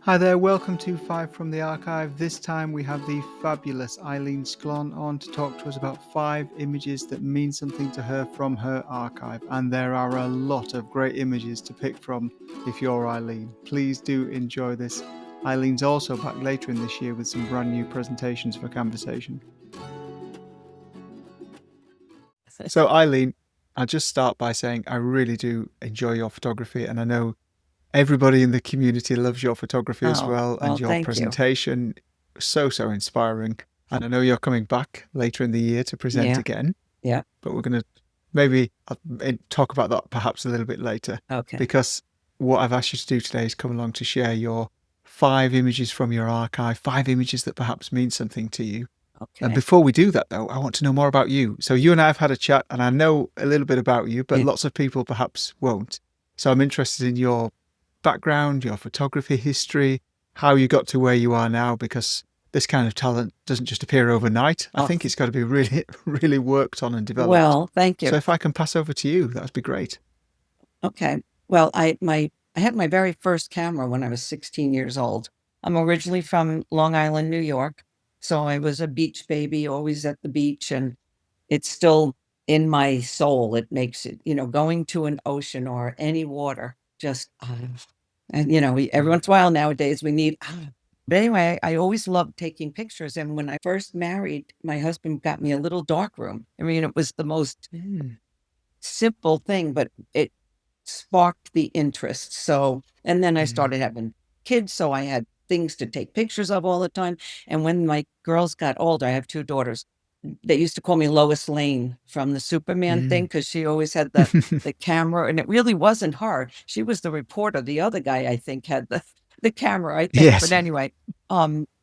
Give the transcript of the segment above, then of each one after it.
Hi there, welcome to 5 from the Archive. This time we have the fabulous Eileen Sklon on to talk to us about 5 images that mean something to her from her archive. And there are a lot of great images to pick from if you're Eileen. Please do enjoy this. Eileen's also back later in this year with some brand new presentations for Camversation. So Eileen, I'll just start by saying I really do enjoy your photography, and I know everybody in the community loves your photography as well, and your thank you. presentation. So inspiring. And I know you're coming back later in the year to present again. Yeah. But we're going to maybe talk about that perhaps a little bit later. Okay. Because what I've asked you to do today is come along to share your 5 images from your archive, 5 images that perhaps mean something to you. Okay. And before we do that, though, I want to know more about you. So you and I have had a chat, and I know a little bit about you, but lots of people perhaps won't. So I'm interested in your background, your photography history, how you got to where you are now, because this kind of talent doesn't just appear overnight. I think it's got to be really, really worked on and developed. Well, thank you. So if I can pass over to you, that would be great. Okay. Well, I had my very first camera when I was 16 years old. I'm originally from Long Island, New York. So I was a beach baby, always at the beach, and it's still in my soul. It makes it, going to an ocean or any water, just, and every once in a while nowadays we need, but anyway, I always loved taking pictures. And when I first married, my husband got me a little dark room. I mean, it was the most simple thing, but it sparked the interest. So, and then I started having kids, so I had things to take pictures of all the time. And when my girls got older, I have 2 daughters, they used to call me Lois Lane from the Superman thing, because she always had the camera, and it really wasn't her. She was the reporter. The other guy, I think, had the camera, I think. Yes. But anyway,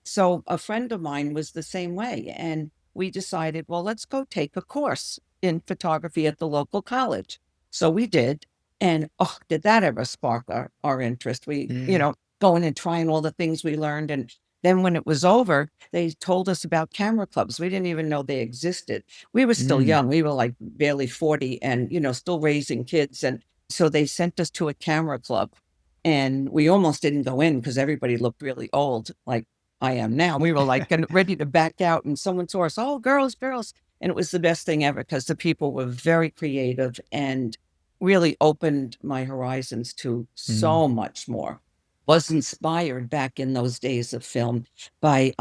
so a friend of mine was the same way, and we decided, well, let's go take a course in photography at the local college. So we did, and did that ever spark our interest? We, going and trying all the things we learned. And then when it was over, they told us about camera clubs. We didn't even know they existed. We were still young. We were like barely 40 and, still raising kids. And so they sent us to a camera club, and we almost didn't go in because everybody looked really old, like I am now. We were like ready to back out, and someone saw us, oh, girls. And it was the best thing ever, because the people were very creative and really opened my horizons to so much more. Was inspired back in those days of film by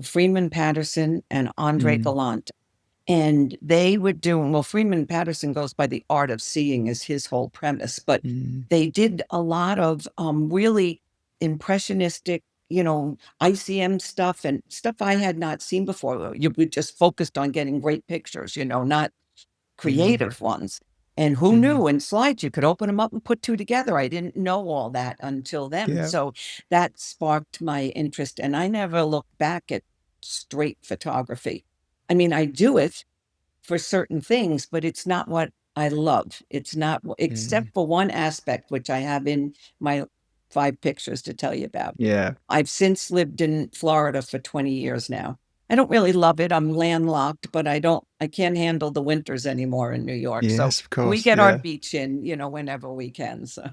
Freeman Patterson and Andre Gallant. And they were doing, well, Freeman Patterson goes by the art of seeing as his whole premise, but they did a lot of really impressionistic, ICM stuff and stuff I had not seen before. You just focused on getting great pictures, not creative ones. And who knew in slides you could open them up and put 2 together? I didn't know all that until then. Yeah. So that sparked my interest. And I never looked back at straight photography. I mean, I do it for certain things, but it's not what I love. It's not, except for one aspect, which I have in my 5 pictures to tell you about. Yeah. I've since lived in Florida for 20 years now. I don't really love it. I'm landlocked, but I can't handle the winters anymore in New York. Yes, So of course. we get our beach in, whenever we can. So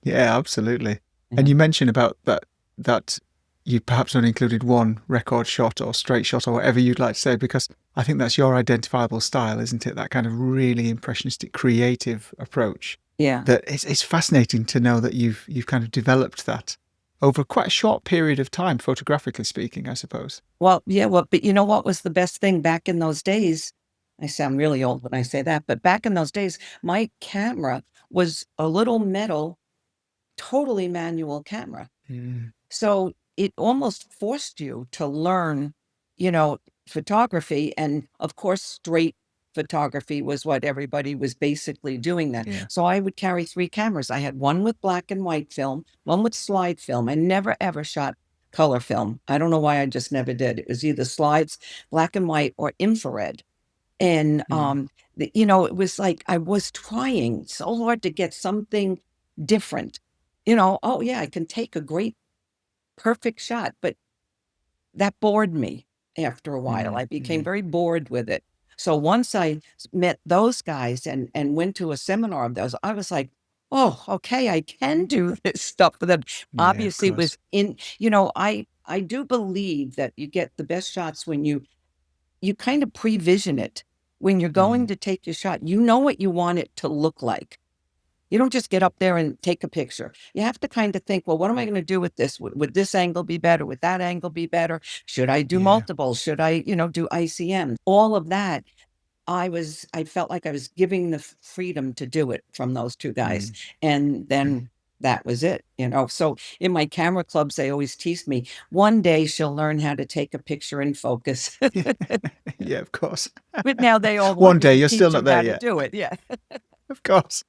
yeah, absolutely. And you mentioned about that you perhaps only included one record shot or straight shot or whatever you'd like to say, because I think that's your identifiable style, isn't it? That kind of really impressionistic, creative approach. Yeah. That it's fascinating to know that you've kind of developed that over quite a short period of time, photographically speaking, I suppose. Well, yeah, but you know what was the best thing back in those days? I sound really old when I say that, but back in those days, my camera was a little metal, totally manual camera. So it almost forced you to learn, photography. And of course, straight photography was what everybody was basically doing then. Yeah. So I would carry 3 cameras. I had one with black and white film, one with slide film. I never, ever shot color film. I don't know why, I just never did. It was either slides, black and white, or infrared. And, it was like I was trying so hard to get something different. Oh yeah, I can take a great, perfect shot, but that bored me after a while. I became very bored with it. So once I met those guys and went to a seminar of those, I was like, oh, okay, I can do this stuff. But then Yeah, of obviously it course. was in, I do believe that you get the best shots when you kind of pre-vision it. When you're going Mm. to take your shot, you know what you want it to look like. You don't just get up there and take a picture. You have to kind of think, well, what am I going to do with this? Would this angle be better? Would that angle be better? Should I do Yeah. multiple? Should I, do ICM? All of that. I felt like I was giving the freedom to do it from those two guys. Mm. And then Mm. that was it. So in my camera clubs, they always tease me, one day she'll learn how to take a picture in focus. Yeah, of course. But now they all want One me day, to you're still teach not them there how to yet. do it. Yeah. Of course.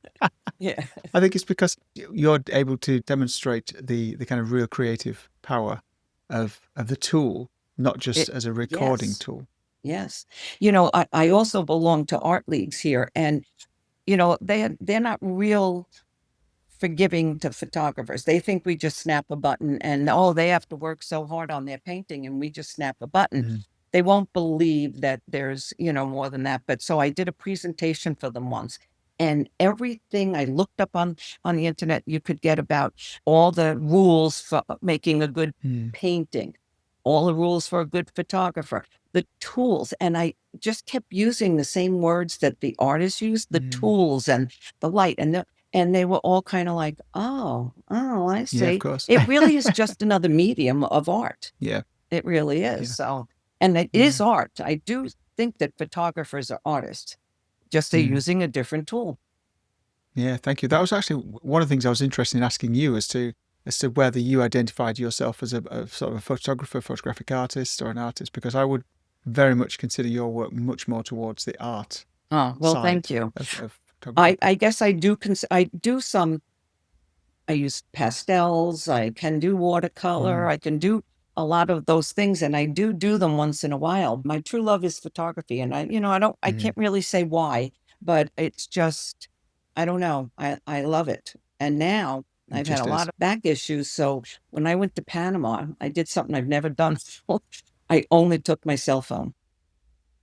Yeah. I think it's because you're able to demonstrate the kind of real creative power of the tool, not just It, as a recording yes. tool. Yes. I also belong to art leagues here, and they're not real forgiving to photographers. They think we just snap a button and, oh, they have to work so hard on their painting and we just snap a button. Mm. They won't believe that there's, more than that. But so I did a presentation for them once, and everything I looked up on the internet you could get about all the rules for making a good Mm. painting, all the rules for a good photographer, the tools. And I just kept using the same words that the artists use, the Mm. tools and the light and they were all kind of like, oh, I Yeah, of see. course. It really is just another medium of art. Yeah, It really is. yeah, So, and it is yeah. art. I do think that photographers are artists, just they're Mm. using a different tool. Yeah, thank you. That was actually one of the things I was interested in asking you as to whether you identified yourself as a sort of a photographer, photographic artist, or an artist, because I would very much consider your work much more towards the art Oh, well, side thank you. of photography. I guess I do some, I use pastels, I can do watercolor, Mm. I can do a lot of those things, and I do them once in a while. My true love is photography, and I Mm. can't really say why, but it's just, I don't know. I love it. And now It I've had a just lot is. of back issues. So when I went to Panama, I did something I've never done before. I only took my cell phone.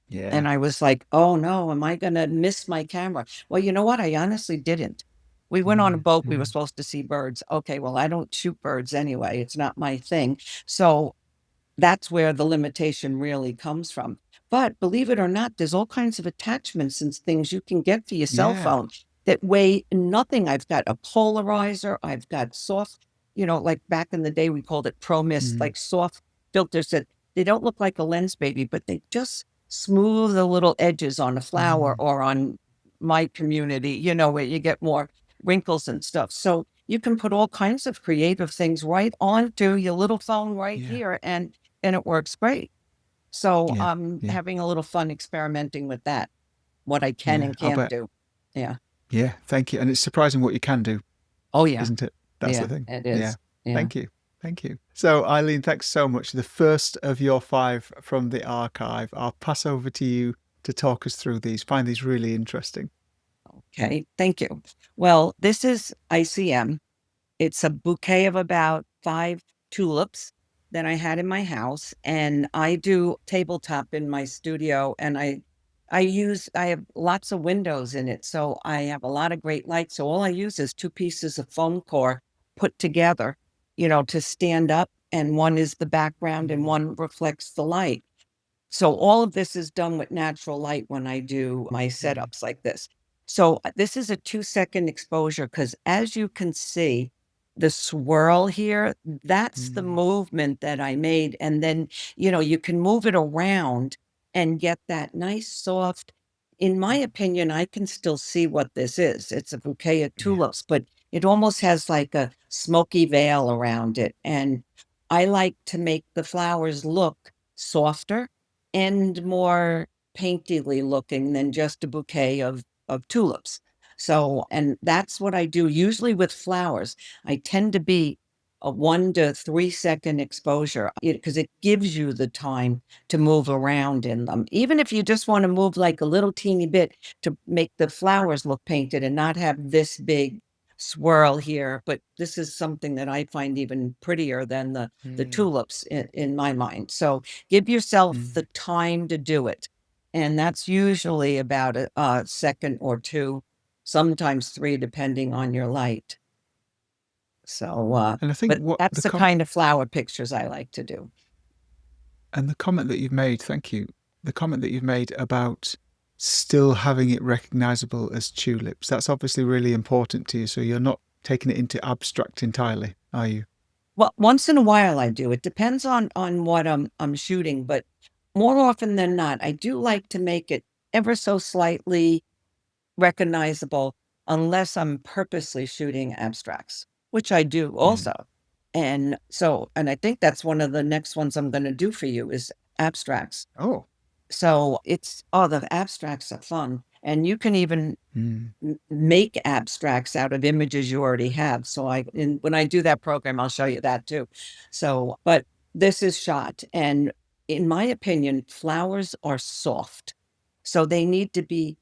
Yeah. And I was like, "Oh, no, am I gonna miss my camera?" Well, you know what? I honestly didn't. We went on a Mm. boat, we were Mm. supposed to see birds. Okay, well, I don't shoot birds anyway, it's not my thing. So that's where the limitation really comes from. But believe it or not, there's all kinds of attachments and things you can get for your cell Yeah. phone that weigh nothing. I've got a polarizer, I've got soft, like back in the day, we called it Pro Mist, Mm. like soft filters that they don't look like a lens baby, but they just smooth the little edges on a flower Mm. or on my community, where you get more wrinkles and stuff. So you can put all kinds of creative things right onto your little phone right Yeah. here, and it works great. So Yeah. I'm Yeah. having a little fun experimenting with that, what I can Yeah. and I'll can't bet. do. Yeah. Yeah. Thank you. And it's surprising what you can do, Oh, yeah. isn't it? That's the Yeah, thing. it Yeah. is. Yeah. Thank you. Thank you. So, Eileen, thanks so much. The first of your 5 from the archive. I'll pass over to you to talk us through these. Find these really interesting. Okay. Thank you. Well, this is ICM. It's a bouquet of about 5 tulips that I had in my house, and I do tabletop in my studio, and I have lots of windows in it, so I have a lot of great light, so all I use is 2 pieces of foam core put together, to stand up, and one is the background and Mm. one reflects the light. So all of this is done with natural light when I do my Mm. setups like this. So this is a 2-second exposure because as you can see, the swirl here, that's the Mm. movement that I made. And then, you can move it around and get that nice soft. In my opinion, I can still see what this is. It's a bouquet of Yeah. tulips, but it almost has like a smoky veil around it. And I like to make the flowers look softer and more painterly looking than just a bouquet of tulips. So, and that's what I do usually with flowers. I tend to be a 1 to 3 second exposure because it gives you the time to move around in them. Even if you just want to move like a little teeny bit to make the flowers look painted and not have this big swirl here. But this is something that I find even prettier than the Mm. tulips in my mind. So give yourself Mm. the time to do it. And that's usually about a second or two. sometimes 3, depending on your light. So, And I think but what that's the kind of flower pictures I like to do. and the comment that you've made, thank you, the comment that you've made about still having it recognizable as tulips, that's obviously really important to you. So you're not taking it into abstract entirely, are you? Well, once in a while I do. It depends on what I'm shooting, but more often than not, I do like to make it ever so slightly recognizable unless I'm purposely shooting abstracts, which I do Mm. also. And so, and I think that's one of the next ones I'm going to do for you is abstracts. Oh. So it's, oh, the abstracts are fun. And you can even Mm. make abstracts out of images you already have. So when I do that program, I'll show you that too. So, but this is shot. And in my opinion, flowers are soft. So they need to be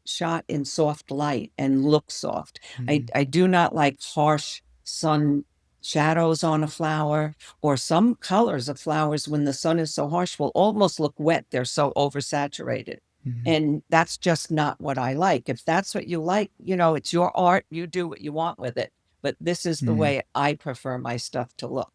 shot in soft light and look soft. Mm. I do not like harsh sun shadows on a flower, or some colors of flowers when the sun is so harsh will almost look wet. They're so oversaturated. Mm. And that's just not what I like. If that's what you like, it's your art, you do what you want with it. But this is the Mm. way I prefer my stuff to look.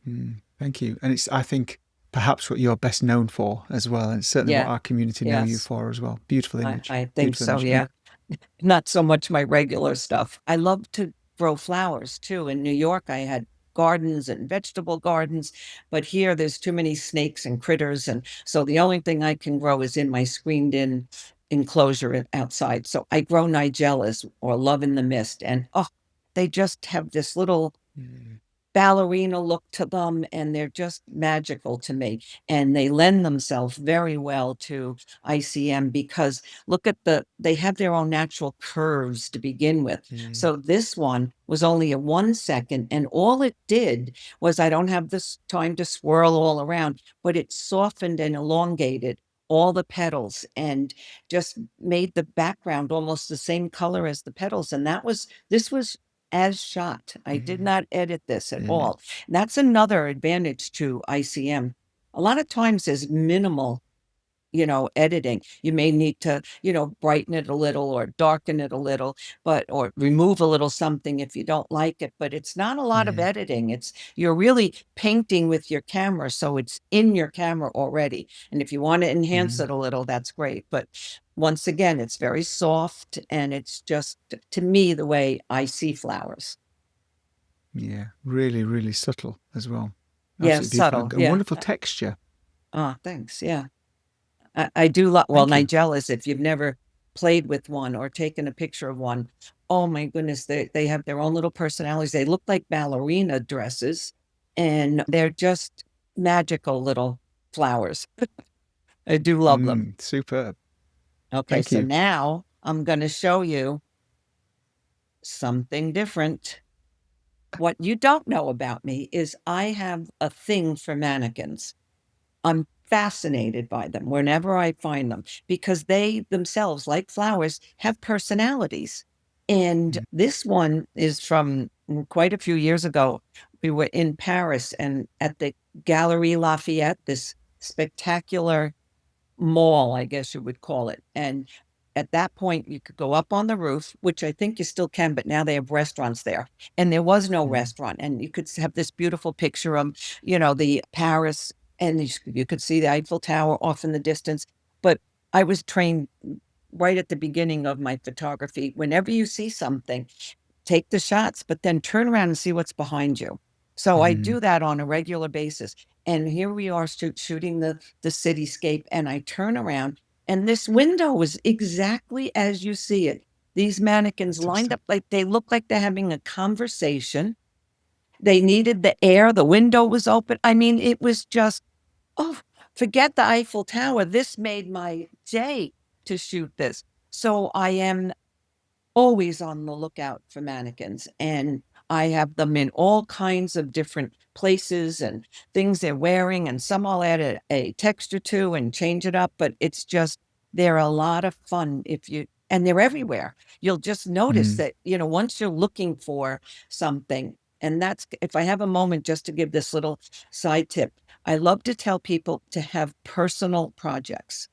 Mm. Thank you. And it's, I think, perhaps what you're best known for as well. And it's certainly what Yeah. our community know you Yes. for as well. Beautiful I, image. I think Beautiful so. image. And Yeah. Not so much my regular stuff. I love to grow flowers too. In New York, I had gardens and vegetable gardens, but here there's too many snakes and critters. And so the only thing I can grow is in my screened in enclosure outside. So I grow nigellas or love in the mist. And oh, they just have this little mm. ballerina look to them, and they're just magical to me, and they lend themselves very well to ICM because look at they have their own natural curves to begin with. Mm. So this one was only a 1 second, and all it did was, I don't have this time to swirl all around, but it softened and elongated all the petals and just made the background almost the same color as the petals. And this was as shot. I did Mm. not edit this at Mm. all. That's another advantage to ICM. A lot of times there's minimal, editing. You may need to, brighten it a little or darken it a little, or remove a little something if you don't like it. But it's not a lot of Mm. editing. You're really painting with your camera. So it's in your camera already. And if you want to enhance Mm. it a little, that's great. But once again, it's very soft, and it's just, to me, the way I see flowers. Yeah. Really, really subtle as well. Yeah, Absolutely beautiful. subtle. And Yeah. wonderful texture. Thanks. Yeah. I do love, well, Thank you. nigellas, if you've never played with one or taken a picture of one, oh my goodness, they have their own little personalities. They look like ballerina dresses, and they're just magical little flowers. I do love them. Superb. Okay, Thank so you. now I'm going to show you something different. What you don't know about me is I have a thing for mannequins. I'm fascinated by them whenever I find them because they themselves, like flowers, have personalities. And Mm. this one is from quite a few years ago. We were in Paris and at the Galerie Lafayette, this spectacular mall, I guess you would call it. And at that point, you could go up on the roof, which I think you still can, but now they have restaurants there. And there was no Mm. restaurant. And you could have this beautiful picture of, the Paris, and you could see the Eiffel Tower off in the distance. But I was trained right at the beginning of my photography. Whenever you see something, take the shots, but then turn around and see what's behind you. So I Mm. do that on a regular basis. And here we are shooting the cityscape, and I turn around, and this window was exactly as you see it. These mannequins lined Fantastic. up like they look like they're having a conversation. They needed the air. The window was open. I mean, it was just, oh, forget the Eiffel Tower. This made my day to shoot this. So I am always on the lookout for mannequins, and I have them in all kinds of different places and things they're wearing, and some I'll add a texture to and change it up, but it's just, they're a lot of fun and they're everywhere. You'll just notice Mm. that, once you're looking for something. And that's, if I have a moment just to give this little side tip, I love to tell people to have personal projects.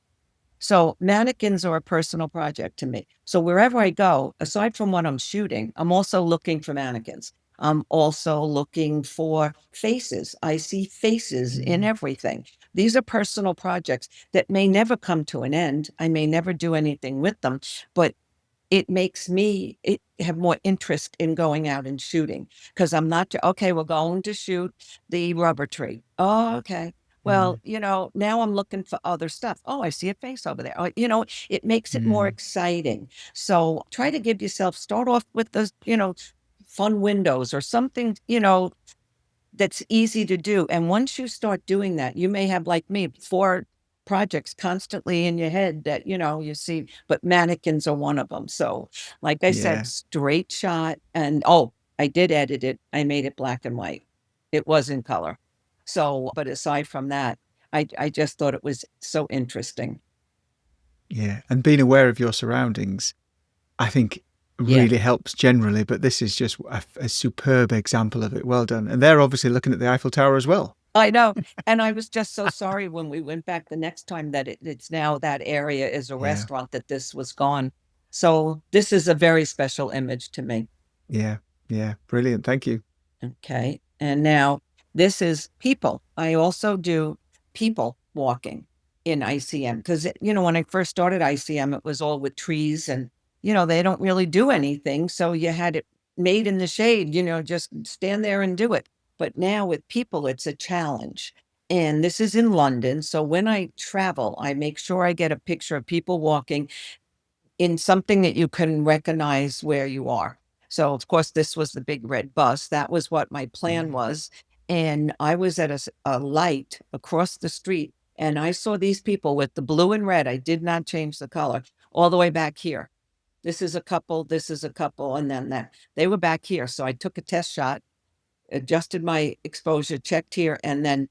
So mannequins are a personal project to me. So wherever I go, aside from what I'm shooting, I'm also looking for mannequins. I'm also looking for faces. I see faces in Mm. everything. These are personal projects that may never come to an end. I may never do anything with them, but it makes me have more interest in going out and shooting because I'm not, okay, we're going to shoot the rubber tree. Oh, okay. Well, Mm. now I'm looking for other stuff. Oh, I see a face over there. Oh, it makes it more Mm. exciting. So try to give yourself, start off with the, fun windows or something, that's easy to do. And once you start doing that, you may have, like me, 4 projects constantly in your head that, you see, but mannequins are one of them. So, like I said, Yeah. straight shot. And oh, I did edit it. I made it black and white. It was in color. So, but aside from that, I just thought it was so interesting. Yeah. And being aware of your surroundings, I think Yeah. really helps generally, but this is just a superb example of it. Well done. And they're obviously looking at the Eiffel Tower as well. I know. And I was just so sorry when we went back the next time that it's now that area is a Yeah. restaurant that this was gone. So this is a very special image to me. Yeah. Yeah. Brilliant. Thank you. Okay. And now this is people. I also do people walking in ICM because, when I first started ICM, it was all with trees and, they don't really do anything. So you had it made in the shade, just stand there and do it. But now with people, it's a challenge. And this is in London. So when I travel, I make sure I get a picture of people walking in something that you can recognize where you are. So, of course, this was the big red bus. That was what my plan Mm. was. And I was at a light across the street and I saw these people with the blue and red. I did not change the color all the way back here. This is a couple, this is a couple, and then that. They were back here. So I took a test shot, adjusted my exposure, checked here, and then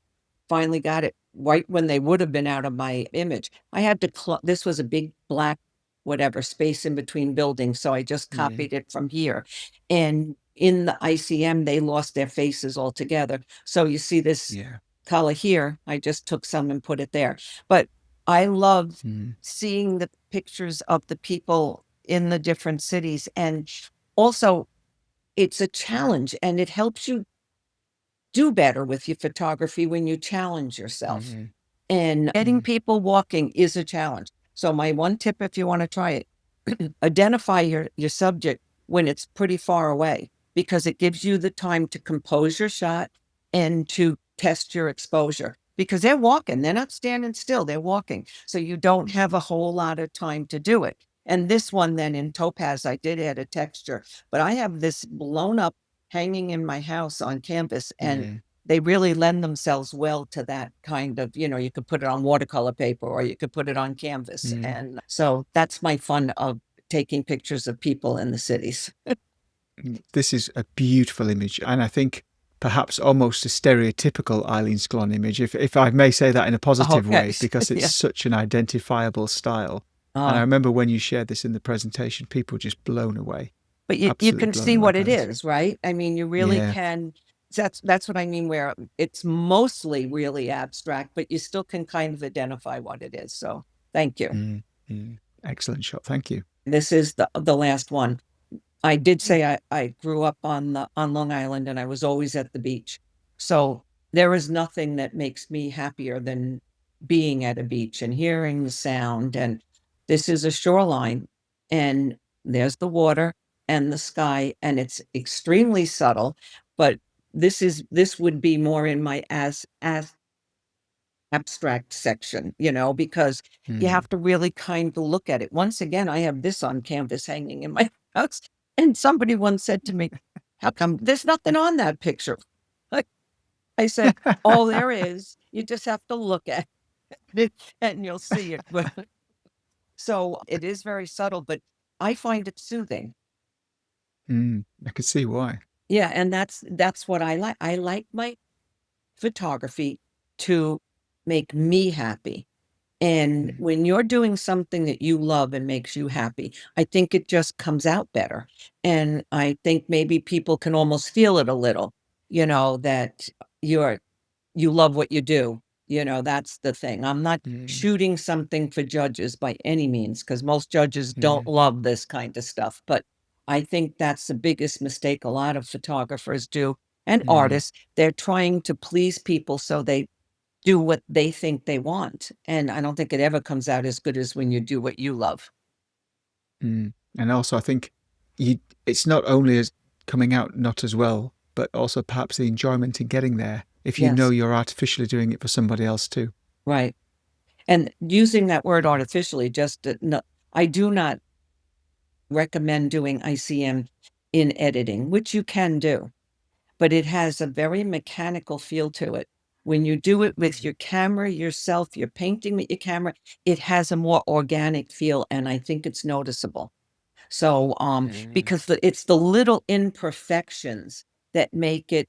finally got it right when they would have been out of my image. I had to, this was a big black, whatever space in between buildings. So I just Yeah. copied it from here. And in the ICM, they lost their faces altogether. So you see this Yeah. color here. I just took some and put it there. But I love Mm. seeing the pictures of the people in the different cities. And also, it's a challenge and it helps you do better with your photography when you challenge yourself. Mm. And getting Mm. people walking is a challenge. So my one tip, if you want to try it, identify your subject when it's pretty far away because it gives you the time to compose your shot and to test your exposure because they're walking, they're not standing still, they're walking. So you don't have a whole lot of time to do it. And this one then in topaz, I did add a texture, but I have this blown up hanging in my house on canvas and Yeah. they really lend themselves well to that kind of, you could put it on watercolor paper or you could put it on canvas. Mm. And so that's my fun of taking pictures of people in the cities. This is a beautiful image, and I think perhaps almost a stereotypical Eileen Sklon image, if I may say that in a positive Okay. way, because it's Yeah. such an identifiable style. And I Uh, remember when you shared this in the presentation, people were just blown away, but you absolutely can blown see away what by it this. is, right? I mean, you really Yeah. can. That's what I mean, where it's mostly really abstract, but you still can kind of identify what it is. So thank you. Mm. Mm. Excellent shot. Thank you. This is the last one. I did say I grew up on Long Island and I was always at the beach. So there is nothing that makes me happier than being at a beach and hearing the sound. And this is a shoreline and there's the water and the sky and it's extremely subtle, but this would be more in my as abstract section, because you Mm. have to really kind of look at it. Once again, I have this on canvas hanging in my house. And somebody once said to me, how come there's nothing on that picture? Like I said, oh, there is. You just have to look at it and you'll see it. But so it is very subtle, but I find it soothing. Mm. I could see why. Yeah, and that's what I like. I like my photography to make me happy. And Mm. when you're doing something that you love and makes you happy, I think it just comes out better. And I think maybe people can almost feel it a little, that you love what you do. That's the thing. I'm not Mm, shooting something for judges by any means, because most judges yeah. don't love this kind of stuff. But I think that's the biggest mistake a lot of photographers do, and Mm, artists. They're trying to please people, so they do what they think they want. And I don't think it ever comes out as good as when you do what you love. mm. And also, I think it's not only as coming out not as well, but also perhaps the enjoyment in getting there if you know Yes, you're artificially doing it for somebody else too. right. And using that word artificially, no, I do not recommend doing ICM in editing, which you can do, but it has a very mechanical feel to it. When you do it with your camera yourself, you're painting with your camera, it has a more organic feel, and I think it's noticeable. So, Yeah. because it's the little imperfections that make it,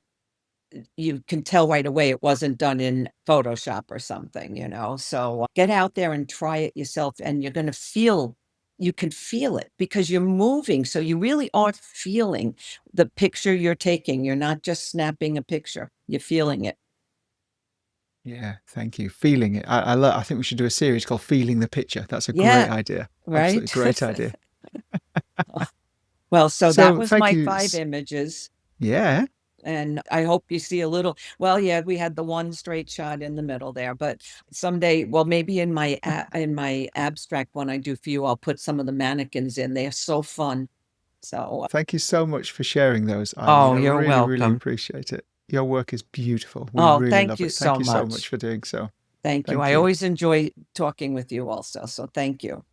you can tell right away it wasn't done in Photoshop or something. So get out there and try it yourself, and you can feel it because you're moving. So you really are feeling the picture you're taking. You're not just snapping a picture, you're feeling it. Yeah, thank you. Feeling it. I think we should do a series called Feeling the Picture. That's a great Yeah, idea. Absolutely right. great idea. Well, so that So was thank my you. 5 images. Yeah, And I hope you see a little. Well, yeah, we had the one straight shot in the middle there, but someday, well, maybe in my abstract one I do for you, I'll put some of the mannequins in. They're so fun. So, thank you so much for sharing those, Eileen. oh, I you're really, really welcome. appreciate it. Your work is beautiful. We Oh, really thank love you it. Thank so you so much much. for doing so. Thank you. Thank I you. always enjoy talking with you also. So thank you.